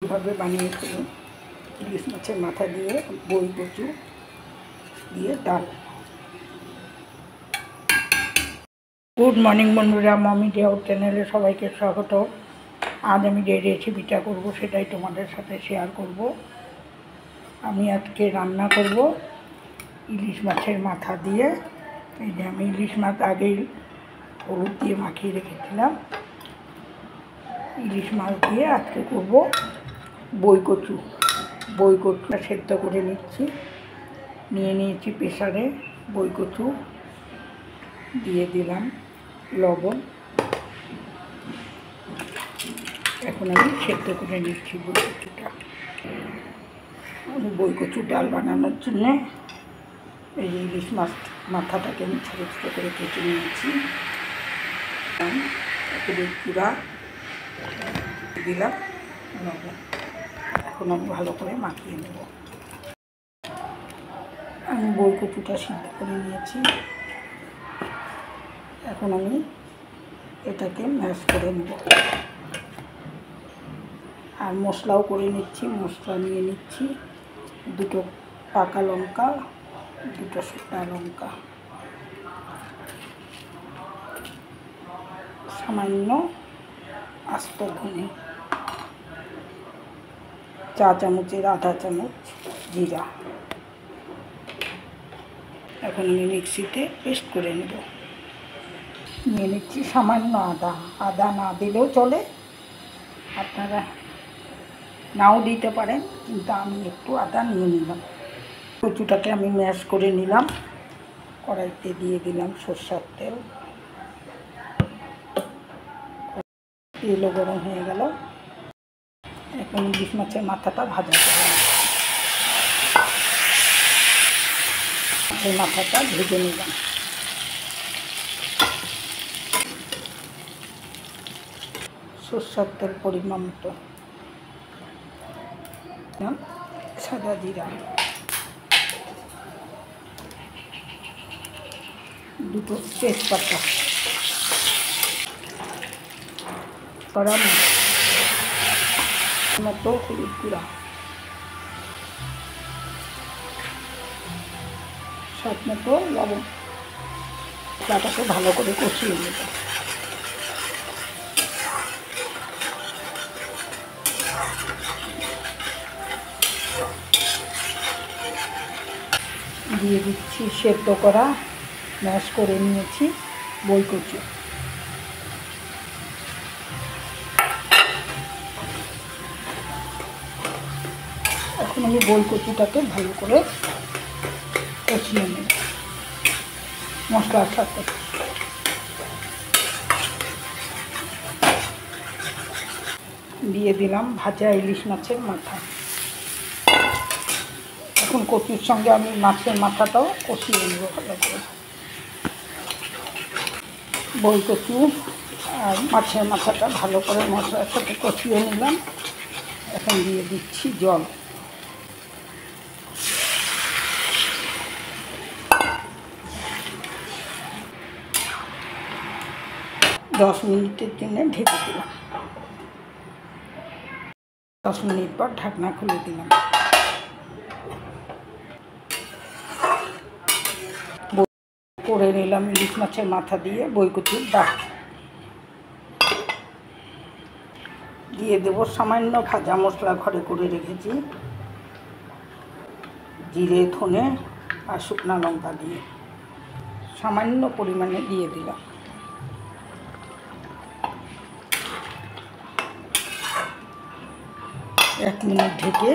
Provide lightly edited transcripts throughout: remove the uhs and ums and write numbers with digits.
এইভাবে বানিয়েছিলাম ইলিশ মাছের মাথা দিয়ে বই কচু দিয়ে ডাল। গুড মর্নিং বন্ধুরা, মমি ডে আউট চ্যানেলে সবাইকে স্বাগত। আজ আমি যে রেসিপিটা করব সেটাই তোমাদের সাথে শেয়ার করব। আমি আজকে রান্না করব ইলিশ মাছের মাথা দিয়ে। এই যে আমি ইলিশ মাছ আগেই হলুদ দিয়ে মাখিয়ে রেখেছিলাম। ইলিশ মাছ দিয়ে আজকে করব বই কচুটা সেদ্ধ করে নিচ্ছি। নিয়ে নিয়েছি প্রেসারে বই কচু, দিয়ে দিলাম লবণ। এখন আমি সেদ্ধ করে নিচ্ছি বই কচুটা। আমি বই কচুর ডাল বানানোর জন্যে এই ইলিশ মাছ মাথাটাকে আমি ছোটো ছোটো করে কেটে নিয়েছি। একটু চূড়া দিলাম লবণ। এখন আমি ভালো করে মাখিয়ে নেব। আমি বই কচুটা সিদ্ধ করে নিয়েছি। এখন আমি এটাকে ম্যাশ করে নেব আর মশলাও করে নিচ্ছি। মশলা নিয়ে নিচ্ছি দুটো পাকা লঙ্কা, দুটো শুকনো লঙ্কা, সামান্য আস্ত ধনে, চা চামচের আধা চামচ জিরা। এখন আমি মিক্সিতে পেস্ট করে নেব। নিয়ে নিচ্ছি সামান্য আদা না দিলেও চলে, আপনারা নাও দিতে পারেন, কিন্তু আমি একটু আদা নিয়ে নিলাম। কচুটাকে আমি ম্যাশ করে নিলাম। কড়াইতে দিয়ে দিলাম সরষের তেল। তেলও গরম হয়ে গেল। এখন ইলিশ মাছের মাথাটা ভাজা করে মাছের মাথাটা ভেজে নিলাম। সরষের তেল পরিমাণ মতো, সাদা জিরা, দুটো তেজপাতা, গরম মতো হলুদ গুঁড়া, স্বাদ মতো লবণ। মশলাটাকে ভালো করে কষিয়ে নেব। দিয়ে দিচ্ছি সেদ্ধ করা ম্যাশ করে নিয়েছি বই কচু। এখন আমি বই কচুটাকে ভালো করে কষিয়ে নেব মশলার সাথে। দিয়ে দিলাম ভাজা ইলিশ মাছের মাথা। এখন কচুর সঙ্গে আমি মাছের মাথাটাও কষিয়ে নেব ভালো করে। বই কচু আর মাছের মাথাটা ভালো করে মশলার সাথে কষিয়ে নিলাম। এখন দিয়ে দিচ্ছি জল। দশ মিনিটের জন্য ঢেকে দিলাম। 10 মিনিট পর ঢাকনা খুলে দিলাম। করে নিলাম ইলিশ মাছের মাথা দিয়ে বই কচুর ডাল। দিয়ে দেবো সামান্য ভাজা মশলা ঘরে করে রেখেছি, জিরে, ধনে আর শুকনো লঙ্কা দিয়ে সামান্য পরিমাণে দিয়ে দিলাম। এক মিনিট ঢেকে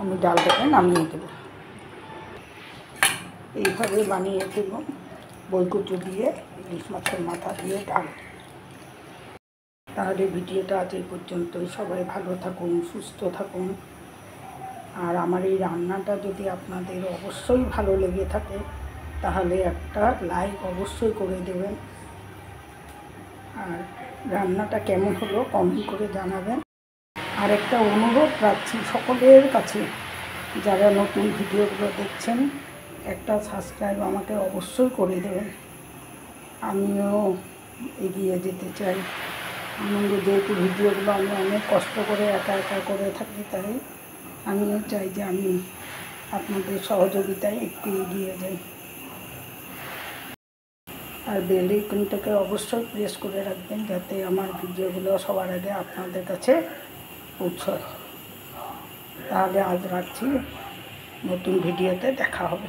আমি ডালটাকে নামিয়ে দেব। এইভাবে বানিয়ে দেব বই কচু দিয়ে ইলিশ মাছের মাথা দিয়ে ডাল। তাহলে ভিডিওটা আজ এই পর্যন্তই। সবাই ভালো থাকুন, সুস্থ থাকুন। আর আমার এই রান্নাটা যদি আপনাদের অবশ্যই ভালো লেগে থাকে তাহলে একটা লাইক অবশ্যই করে দেবেন। আর রান্নাটা কেমন হলো কমেন্ট করে জানাবেন। আর একটা অনুরোধ রাখছি সকলের কাছে, যারা নতুন ভিডিওগুলো দেখছেন একটা সাবস্ক্রাইব আমাকে অবশ্যই করে দেবেন। আমিও এগিয়ে যেতে চাই। আনন্দ, যেহেতু ভিডিওগুলো আমি অনেক কষ্ট করে একা একা করে থাকি, তাই আমিও চাই যে আমি আপনাদের সহযোগিতায় একটু এগিয়ে যাই। আর বেল আইকনটাকে অবশ্যই প্রেস করে রাখবেন, যাতে আমার ভিডিওগুলো সবার আগে আপনাদের কাছে পৌঁছয়। তাহলে আজ রাখছি, নতুন ভিডিওতে দেখা হবে।